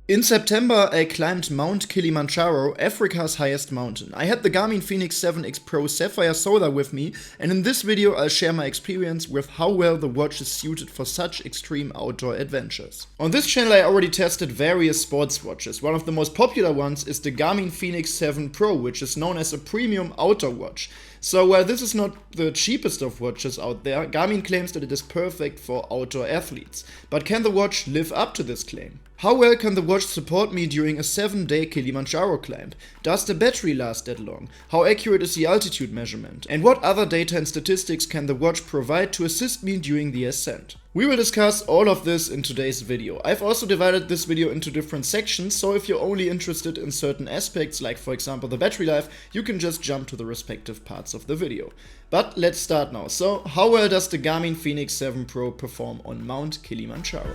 In September, I climbed Mount Kilimanjaro, Africa's highest mountain. I had the Garmin Fenix 7X Pro Sapphire Solar with me, and in this video I'll share my experience with how well the watch is suited for such extreme outdoor adventures. On this channel I already tested various sports watches. One of the most popular ones is the Garmin Fenix 7 Pro, which is known as a premium outdoor watch. So while this is not the cheapest of watches out there, Garmin claims that it is perfect for outdoor athletes. But can the watch live up to this claim? How well can the watch support me during a 7-day Kilimanjaro climb? Does the battery last that long? How accurate is the altitude measurement? And what other data and statistics can the watch provide to assist me during the ascent? We will discuss all of this in today's video. I've also divided this video into different sections, so if you're only interested in certain aspects, like for example the battery life, you can just jump to the respective parts of the video. But let's start now. So how well does the Garmin Fenix 7 Pro perform on Mount Kilimanjaro?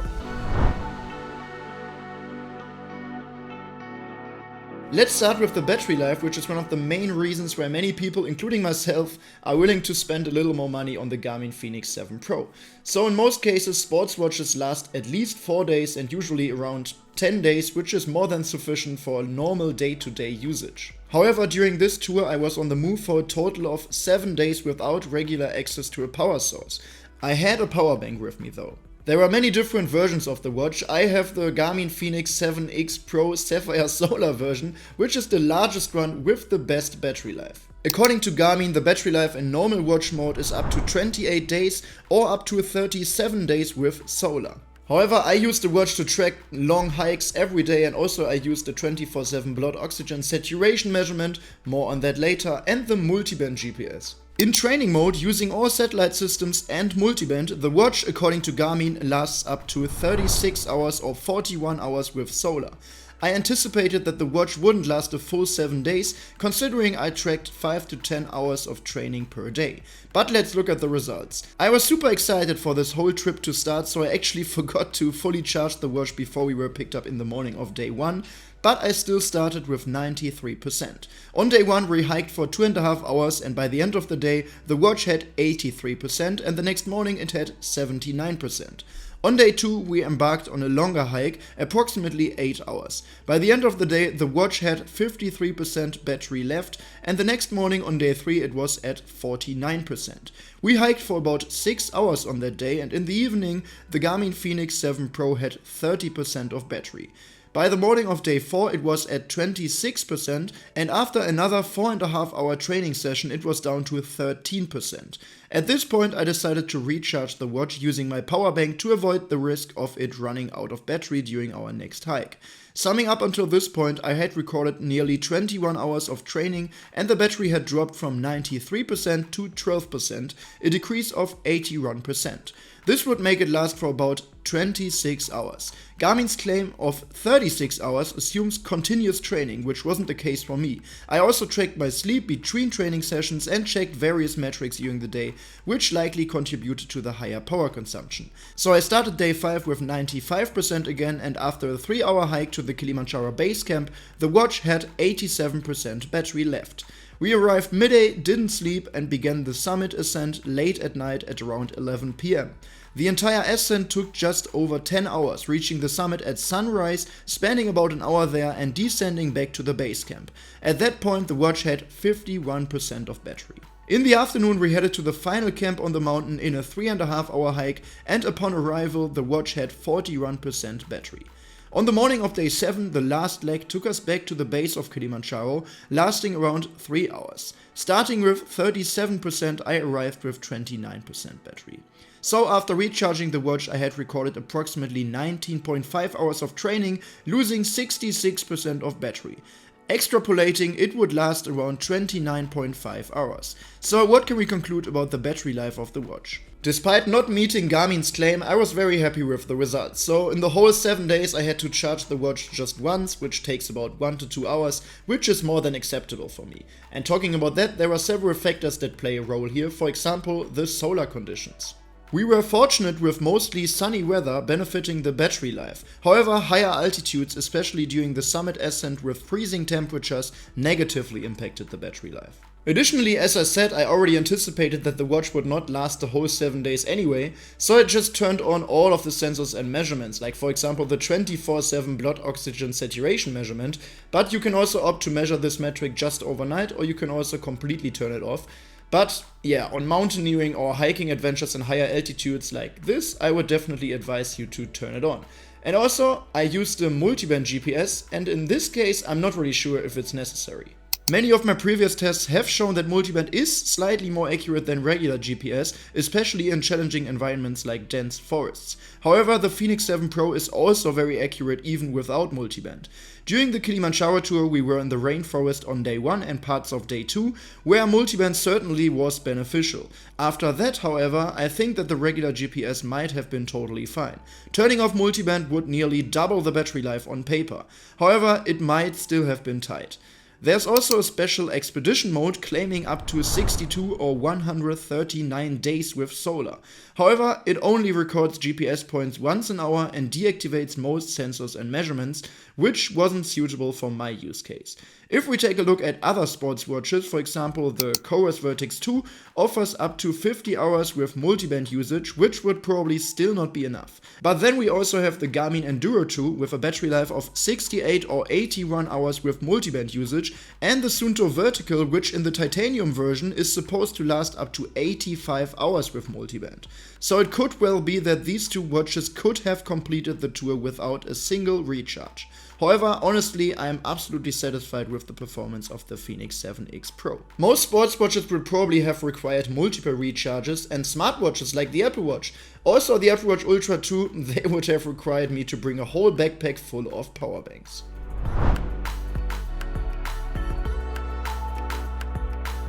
Let's start with the battery life, which is one of the main reasons why many people, including myself, are willing to spend a little more money on the Garmin Fenix 7 Pro. So in most cases, sports watches last at least 4 days and usually around 10 days, which is more than sufficient for a normal day-to-day usage. However, during this tour I was on the move for a total of 7 days without regular access to a power source. I had a power bank with me though. There are many different versions of the watch. I have the Garmin Fenix 7X Pro Sapphire Solar version, which is the largest one with the best battery life. According to Garmin, the battery life in normal watch mode is up to 28 days or up to 37 days with solar. However, I use the watch to track long hikes every day, and also I use the 24/7 blood oxygen saturation measurement, more on that later, and the multiband GPS. In training mode, using all satellite systems and multiband, the watch, according to Garmin, lasts up to 36 hours or 41 hours with solar. I anticipated that the watch wouldn't last a full 7 days, considering I tracked 5 to 10 hours of training per day. But let's look at the results. I was super excited for this whole trip to start, so I actually forgot to fully charge the watch before we were picked up in the morning of day 1. But I still started with 93%. On day 1 we hiked for 2.5 hours, and by the end of the day the watch had 83% and the next morning it had 79%. On day 2 we embarked on a longer hike, approximately 8 hours. By the end of the day the watch had 53% battery left, and the next morning on day 3 it was at 49%. We hiked for about 6 hours on that day, and in the evening the Garmin Fenix 7 Pro had 30% of battery. By the morning of day 4 it was at 26%, and after another 4.5 hour training session it was down to 13%. At this point I decided to recharge the watch using my power bank to avoid the risk of it running out of battery during our next hike. Summing up until this point, I had recorded nearly 21 hours of training and the battery had dropped from 93% to 12%, a decrease of 81%. This would make it last for about 26 hours. Garmin's claim of 36 hours assumes continuous training, which wasn't the case for me. I also tracked my sleep between training sessions and checked various metrics during the day, which likely contributed to the higher power consumption. So I started day 5 with 95% again, and after a 3-hour hike to the Kilimanjaro base camp, the watch had 87% battery left. We arrived midday, didn't sleep, and began the summit ascent late at night at around 11 PM. The entire ascent took just over 10 hours, reaching the summit at sunrise, spending about an hour there and descending back to the base camp. At that point the watch had 51% of battery. In the afternoon we headed to the final camp on the mountain in a 3.5 hour hike, and upon arrival the watch had 41% battery. On the morning of day 7, the last leg took us back to the base of Kilimanjaro, lasting around 3 hours. Starting with 37%, I arrived with 29% battery. So after recharging the watch I had recorded approximately 19.5 hours of training, losing 66% of battery. Extrapolating, it would last around 29.5 hours. So what can we conclude about the battery life of the watch? Despite not meeting Garmin's claim, I was very happy with the results. So in the whole 7 days I had to charge the watch just once, which takes about 1 to 2 hours, which is more than acceptable for me. And talking about that, there are several factors that play a role here, for example the solar conditions. We were fortunate with mostly sunny weather benefiting the battery life. However, higher altitudes, especially during the summit ascent with freezing temperatures, negatively impacted the battery life. Additionally, as I said, I already anticipated that the watch would not last the whole 7 days anyway, so I just turned on all of the sensors and measurements, like for example the 24/7 blood oxygen saturation measurement, but you can also opt to measure this metric just overnight, or you can also completely turn it off. But yeah, on mountaineering or hiking adventures in higher altitudes like this, I would definitely advise you to turn it on. And also, I used the multiband GPS, and in this case I'm not really sure if it's necessary. Many of my previous tests have shown that multiband is slightly more accurate than regular GPS, especially in challenging environments like dense forests. However, the Fenix 7 Pro is also very accurate even without multiband. During the Kilimanjaro tour, we were in the rainforest on day 1 and parts of day 2, where multiband certainly was beneficial. After that, however, I think that the regular GPS might have been totally fine. Turning off multiband would nearly double the battery life on paper. However, it might still have been tight. There's also a special expedition mode claiming up to 62 or 139 days with solar. However, it only records GPS points once an hour and deactivates most sensors and measurements, which wasn't suitable for my use case. If we take a look at other sports watches, for example the Coros Vertex 2 offers up to 50 hours with multiband usage, which would probably still not be enough. But then we also have the Garmin Enduro 2 with a battery life of 68 or 81 hours with multiband usage, and the Suunto Vertical, which in the titanium version is supposed to last up to 85 hours with multiband. So it could well be that these two watches could have completed the tour without a single recharge. However, honestly, I am absolutely satisfied with the performance of the Fenix 7X Pro. Most sports watches would probably have required multiple recharges, and smartwatches like the Apple Watch, also the Apple Watch Ultra 2, they would have required me to bring a whole backpack full of power banks.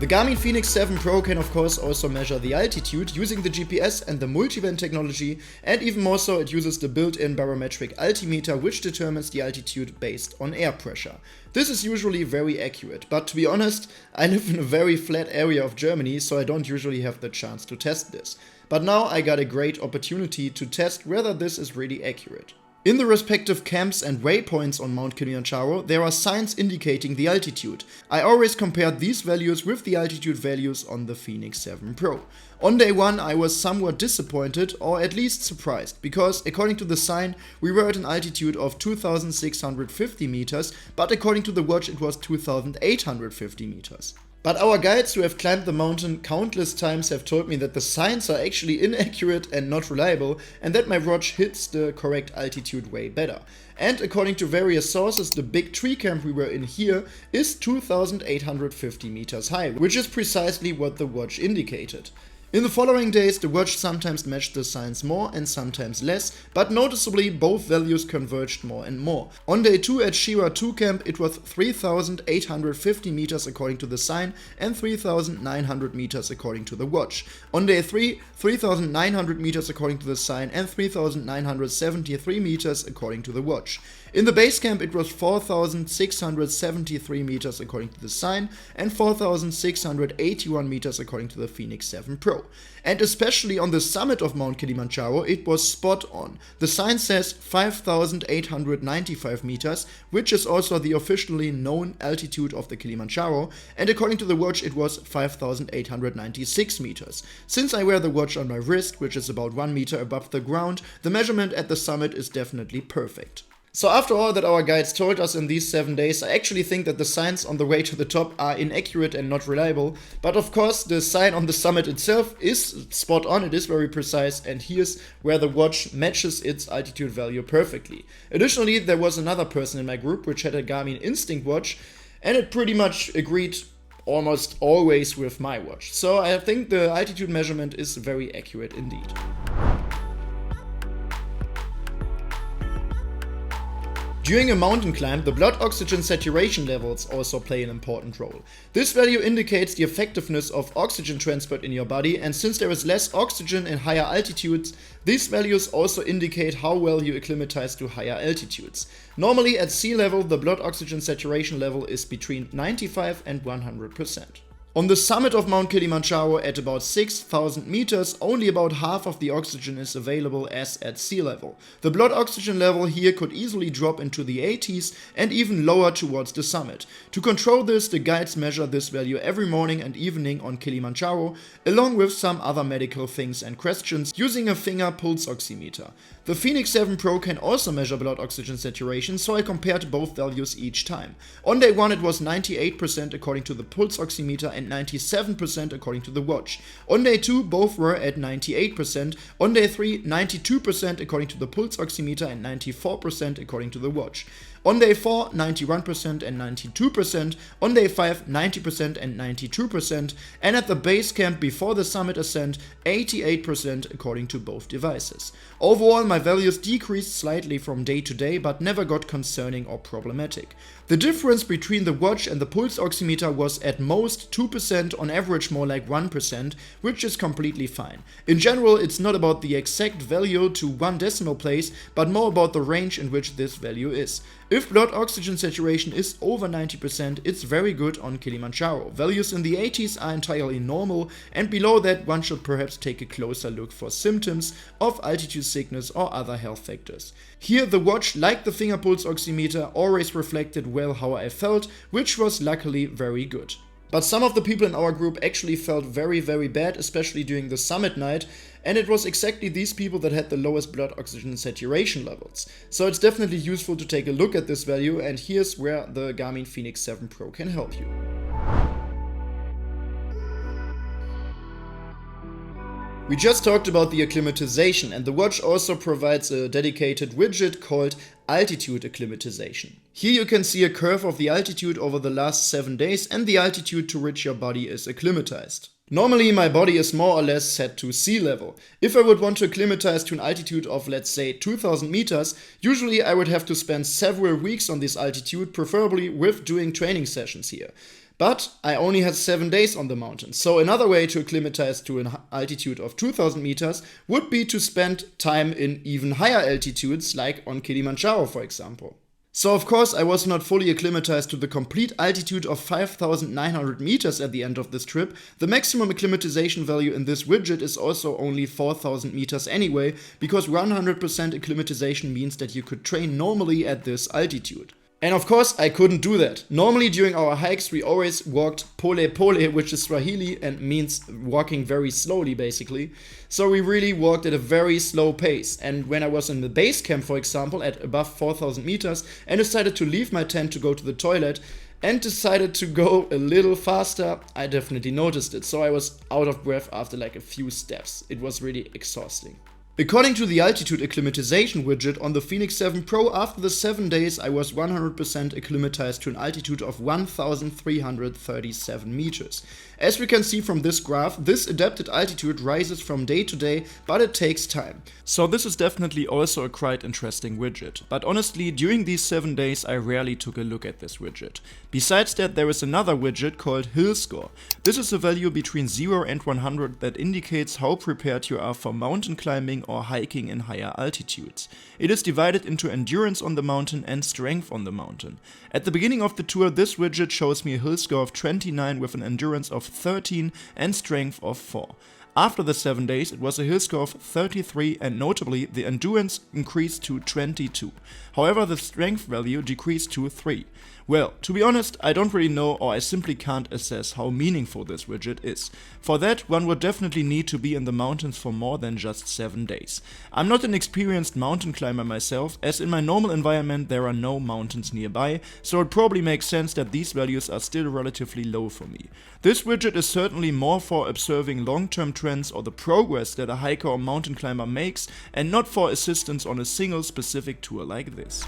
The Garmin Fenix 7 Pro can of course also measure the altitude using the GPS and the multiband technology, and even more so it uses the built-in barometric altimeter, which determines the altitude based on air pressure. This is usually very accurate, but to be honest, I live in a very flat area of Germany, so I don't usually have the chance to test this. But now I got a great opportunity to test whether this is really accurate. In the respective camps and waypoints on Mount Kilimanjaro, there are signs indicating the altitude. I always compared these values with the altitude values on the Fenix 7 Pro. On day 1 I was somewhat disappointed, or at least surprised, because according to the sign we were at an altitude of 2650 meters, but according to the watch it was 2850 meters. But our guides who have climbed the mountain countless times have told me that the signs are actually inaccurate and not reliable, and that my watch hits the correct altitude way better. And according to various sources, the big tree camp we were in here is 2850 meters high, which is precisely what the watch indicated. In the following days, the watch sometimes matched the signs more and sometimes less, but noticeably both values converged more and more. On day 2 at Shira 2 camp it was 3850 meters according to the sign and 3900 meters according to the watch. On day 3, 3900 meters according to the sign and 3973 meters according to the watch. In the base camp it was 4673 meters according to the sign and 4681 meters according to the Fenix 7 Pro. And especially on the summit of Mount Kilimanjaro it was spot on. The sign says 5895 meters, which is also the officially known altitude of the Kilimanjaro, and according to the watch it was 5896 meters. Since I wear the watch on my wrist, which is about 1 meter above the ground, the measurement at the summit is definitely perfect. So after all that our guides told us in these 7 days, I actually think that the signs on the way to the top are inaccurate and not reliable. But of course the sign on the summit itself is spot on, it is very precise, and here's where the watch matches its altitude value perfectly. Additionally, there was another person in my group which had a Garmin Instinct watch, and it pretty much agreed almost always with my watch. So I think the altitude measurement is very accurate indeed. During a mountain climb, the blood oxygen saturation levels also play an important role. This value indicates the effectiveness of oxygen transport in your body, and since there is less oxygen in higher altitudes, these values also indicate how well you acclimatize to higher altitudes. Normally at sea level, the blood oxygen saturation level is between 95 and 100%. On the summit of Mount Kilimanjaro at about 6,000 meters, only about half of the oxygen is available as at sea level. The blood oxygen level here could easily drop into the 80s and even lower towards the summit. To control this, the guides measure this value every morning and evening on Kilimanjaro, along with some other medical things and questions, using a finger pulse oximeter. The Fenix 7 Pro can also measure blood oxygen saturation, so I compared both values each time. On day 1 it was 98% according to the pulse oximeter and 97% according to the watch. On day 2 both were at 98%, on day 3 92% according to the pulse oximeter and 94% according to the watch. On day 4, 91% and 92%, on day 5, 90% and 92%, and at the base camp before the summit ascent, 88% according to both devices. Overall, my values decreased slightly from day to day, but never got concerning or problematic. The difference between the watch and the pulse oximeter was at most 2%, on average more like 1%, which is completely fine. In general, it's not about the exact value to one decimal place, but more about the range in which this value is. If blood oxygen saturation is over 90%, it's very good on Kilimanjaro. Values in the 80s are entirely normal, and below that one should perhaps take a closer look for symptoms of altitude sickness or other health factors. Here the watch, like the finger pulse oximeter, always reflected well how I felt, which was luckily very good. But some of the people in our group actually felt very bad, especially during the summit night, and it was exactly these people that had the lowest blood oxygen saturation levels. So it's definitely useful to take a look at this value, and here's where the Garmin Fenix 7 Pro can help you. We just talked about the acclimatization, and the watch also provides a dedicated widget called altitude acclimatization. Here you can see a curve of the altitude over the last 7 days and the altitude to which your body is acclimatized. Normally my body is more or less set to sea level. If I would want to acclimatize to an altitude of, let's say, 2000 meters, usually I would have to spend several weeks on this altitude, preferably with doing training sessions here. But I only had 7 days on the mountain, so another way to acclimatize to an altitude of 2000 meters would be to spend time in even higher altitudes, like on Kilimanjaro for example. So of course I was not fully acclimatized to the complete altitude of 5900 meters at the end of this trip. The maximum acclimatization value in this widget is also only 4000 meters anyway, because 100% acclimatization means that you could train normally at this altitude. And of course I couldn't do that. Normally during our hikes we always walked pole pole, which is Swahili and means walking very slowly basically. So we really walked at a very slow pace, and when I was in the base camp for example at above 4000 meters and decided to leave my tent to go to the toilet and decided to go a little faster, I definitely noticed it. So I was out of breath after like a few steps. It was really exhausting. According to the altitude acclimatization widget on the Fenix 7 Pro, after the 7 days I was 100% acclimatized to an altitude of 1337 meters. As we can see from this graph, this adapted altitude rises from day to day, but it takes time. So this is definitely also a quite interesting widget. But honestly, during these 7 days I rarely took a look at this widget. Besides that, there is another widget called Hill Score. This is a value between 0 and 100 that indicates how prepared you are for mountain climbing or hiking in higher altitudes. It is divided into endurance on the mountain and strength on the mountain. At the beginning of the tour, this widget shows me a hill score of 29 with an endurance of 13 and strength of 4. After the 7 days, it was a hill score of 33, and notably the endurance increased to 22. However, the strength value decreased to 3. Well, to be honest, I don't really know, or I simply can't assess how meaningful this widget is. For that, one would definitely need to be in the mountains for more than just 7 days. I'm not an experienced mountain climber myself, as in my normal environment there are no mountains nearby, so it probably makes sense that these values are still relatively low for me. This widget is certainly more for observing long-term trends or the progress that a hiker or mountain climber makes, and not for assistance on a single specific tour like this.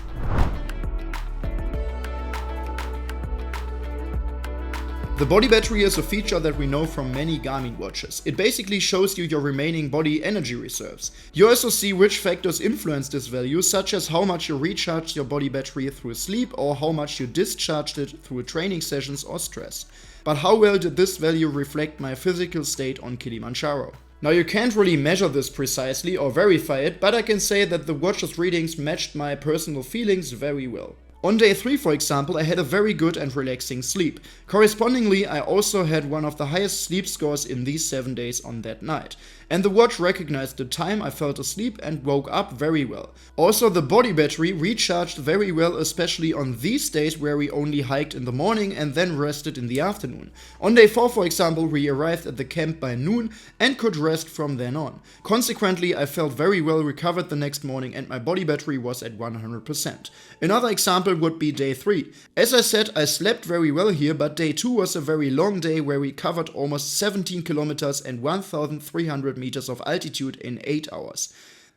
The body battery is a feature that we know from many Garmin watches. It basically shows you your remaining body energy reserves. You also see which factors influence this value, such as how much you recharged your body battery through sleep or how much you discharged it through training sessions or stress. But how well did this value reflect my physical state on Kilimanjaro? Now you can't really measure this precisely or verify it, but I can say that the watch's readings matched my personal feelings very well. On day 3, for example, I had a very good and relaxing sleep. Correspondingly, I also had one of the highest sleep scores in these 7 days on that night. And the watch recognized the time I fell asleep and woke up very well. Also, the body battery recharged very well, especially on these days where we only hiked in the morning and then rested in the afternoon. On day 4, for example, we arrived at the camp by noon and could rest from then on. Consequently, I felt very well recovered the next morning and my body battery was at 100%. Another example would be day 3. As I said, I slept very well here, but day 2 was a very long day where we covered almost 17 kilometers and 1,300 meters of altitude in 8 hours.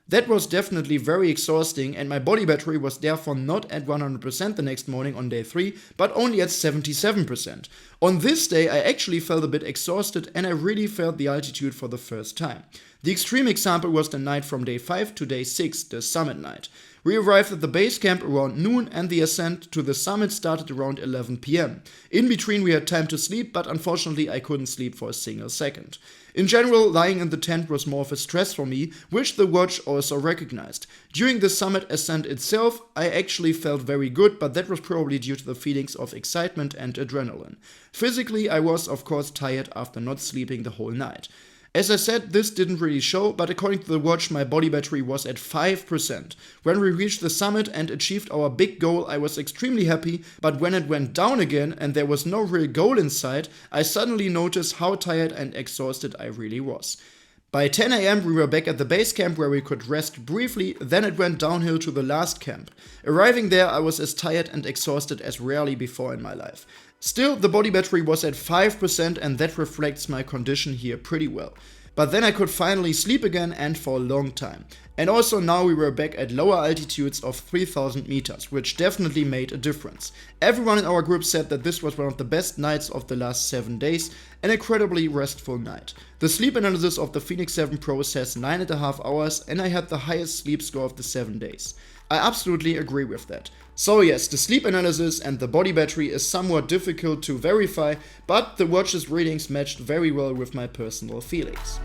That was definitely very exhausting and my body battery was therefore not at 100% the next morning on day 3, but only at 77%. On this day I actually felt a bit exhausted and I really felt the altitude for the first time. The extreme example was the night from day 5 to day 6, the summit night. We arrived at the base camp around noon and the ascent to the summit started around 11 PM. In between we had time to sleep, but unfortunately I couldn't sleep for a single second. In general, lying in the tent was more of a stress for me, which the watch also recognized. During the summit ascent itself, I actually felt very good, but that was probably due to the feelings of excitement and adrenaline. Physically, I was of course tired after not sleeping the whole night. As I said, this didn't really show, but according to the watch, my body battery was at 5%. When we reached the summit and achieved our big goal, I was extremely happy, but when it went down again and there was no real goal in sight, I suddenly noticed how tired and exhausted I really was. By 10 AM we were back at the base camp where we could rest briefly, then it went downhill to the last camp. Arriving there, I was as tired and exhausted as rarely before in my life. Still, the body battery was at 5% and that reflects my condition here pretty well. But then I could finally sleep again and for a long time. And also now we were back at lower altitudes of 3000 meters, which definitely made a difference. Everyone in our group said that this was one of the best nights of the last 7 days, an incredibly restful night. The sleep analysis of the Fenix 7 Pro says 9.5 hours and I had the highest sleep score of the 7 days. I absolutely agree with that. So yes, the sleep analysis and the body battery is somewhat difficult to verify, but the watch's readings matched very well with my personal feelings.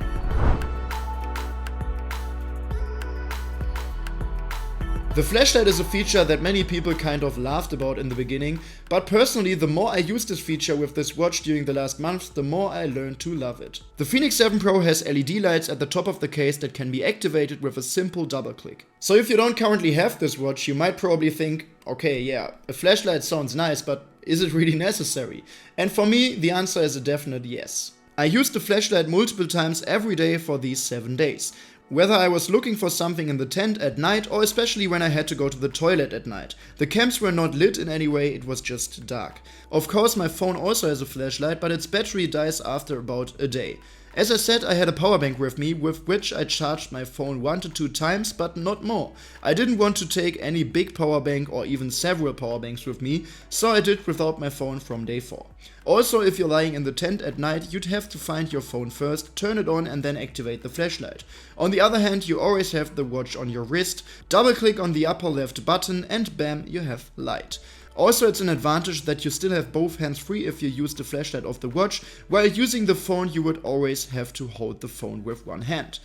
The flashlight is a feature that many people kind of laughed about in the beginning, but personally the more I used this feature with this watch during the last month, the more I learned to love it. The Fenix 7 Pro has LED lights at the top of the case that can be activated with a simple double click. So if you don't currently have this watch, you might probably think, okay, yeah, a flashlight sounds nice, but is it really necessary? And for me, the answer is a definite yes. I used the flashlight multiple times every day for these 7 days. Whether I was looking for something in the tent at night or especially when I had to go to the toilet at night. The camps were not lit in any way, it was just dark. Of course my phone also has a flashlight, but its battery dies after about a day. As I said, I had a power bank with me, with which I charged my phone 1 to 2 times, but not more. I didn't want to take any big power bank or even several power banks with me, so I did without my phone from day 4. Also, if you're lying in the tent at night, you'd have to find your phone first, turn it on and then activate the flashlight. On the other hand, you always have the watch on your wrist, double click on the upper left button and bam, you have light. Also, it's an advantage that you still have both hands free if you use the flashlight of the watch, while using the phone you would always have to hold the phone with one hand.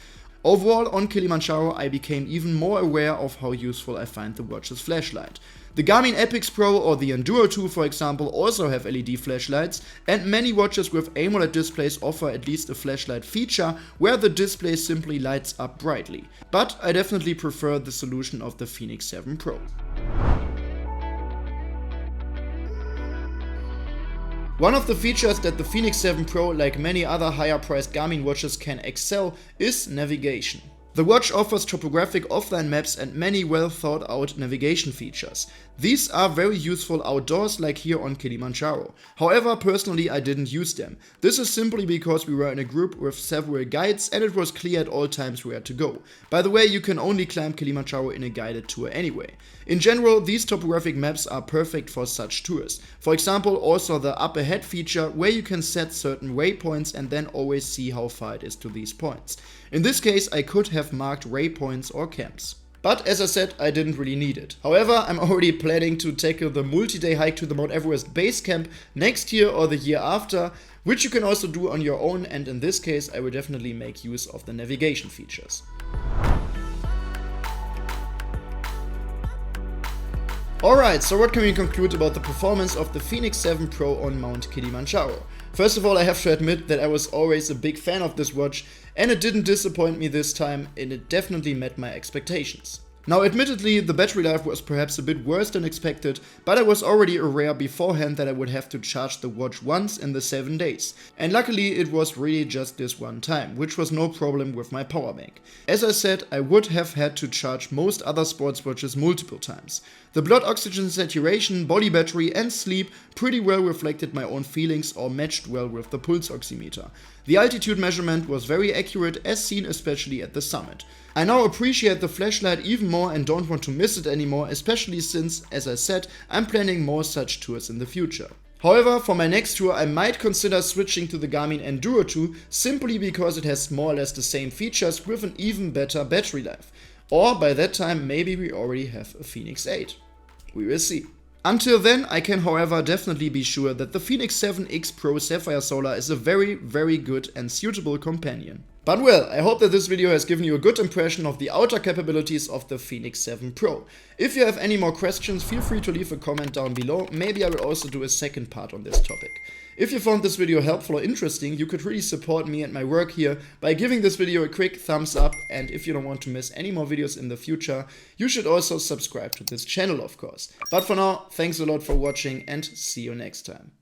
Overall, on Kilimanjaro I became even more aware of how useful I find the watch's flashlight. The Garmin Epix Pro or the Enduro 2 for example also have LED flashlights, and many watches with AMOLED displays offer at least a flashlight feature where the display simply lights up brightly. But I definitely prefer the solution of the Fenix 7 Pro. One of the features that the Fenix 7 Pro, like many other higher priced Garmin watches, can excel is navigation. The watch offers topographic offline maps and many well thought out navigation features. These are very useful outdoors like here on Kilimanjaro. However, personally I didn't use them. This is simply because we were in a group with several guides and it was clear at all times where to go. By the way, you can only climb Kilimanjaro in a guided tour anyway. In general, these topographic maps are perfect for such tours. For example, also the up ahead feature where you can set certain waypoints and then always see how far it is to these points. In this case, I could have marked waypoints or camps. But as I said, I didn't really need it. However, I'm already planning to tackle the multi-day hike to the Mount Everest base camp next year or the year after, which you can also do on your own, and in this case I will definitely make use of the navigation features. Alright, so what can we conclude about the performance of the Fenix 7 Pro on Mount Kilimanjaro? First of all, I have to admit that I was always a big fan of this watch, and it didn't disappoint me this time, and it definitely met my expectations. Now admittedly, the battery life was perhaps a bit worse than expected, but I was already aware beforehand that I would have to charge the watch once in the 7 days. And luckily it was really just this one time, which was no problem with my power bank. As I said, I would have had to charge most other sports watches multiple times. The blood oxygen saturation, body battery and sleep pretty well reflected my own feelings or matched well with the pulse oximeter. The altitude measurement was very accurate, as seen especially at the summit. I now appreciate the flashlight even more and don't want to miss it anymore, especially since, as I said, I'm planning more such tours in the future. However, for my next tour I might consider switching to the Garmin Enduro 2 simply because it has more or less the same features with an even better battery life. Or by that time maybe we already have a Fenix 8. We will see. Until then, I can however definitely be sure that the Fenix 7X Pro Sapphire Solar is a very good and suitable companion. But well, I hope that this video has given you a good impression of the outer capabilities of the Fenix 7 Pro. If you have any more questions, feel free to leave a comment down below, maybe I will also do a second part on this topic. If you found this video helpful or interesting, you could really support me and my work here by giving this video a quick thumbs up, and if you don't want to miss any more videos in the future, you should also subscribe to this channel of course. But for now, thanks a lot for watching and see you next time.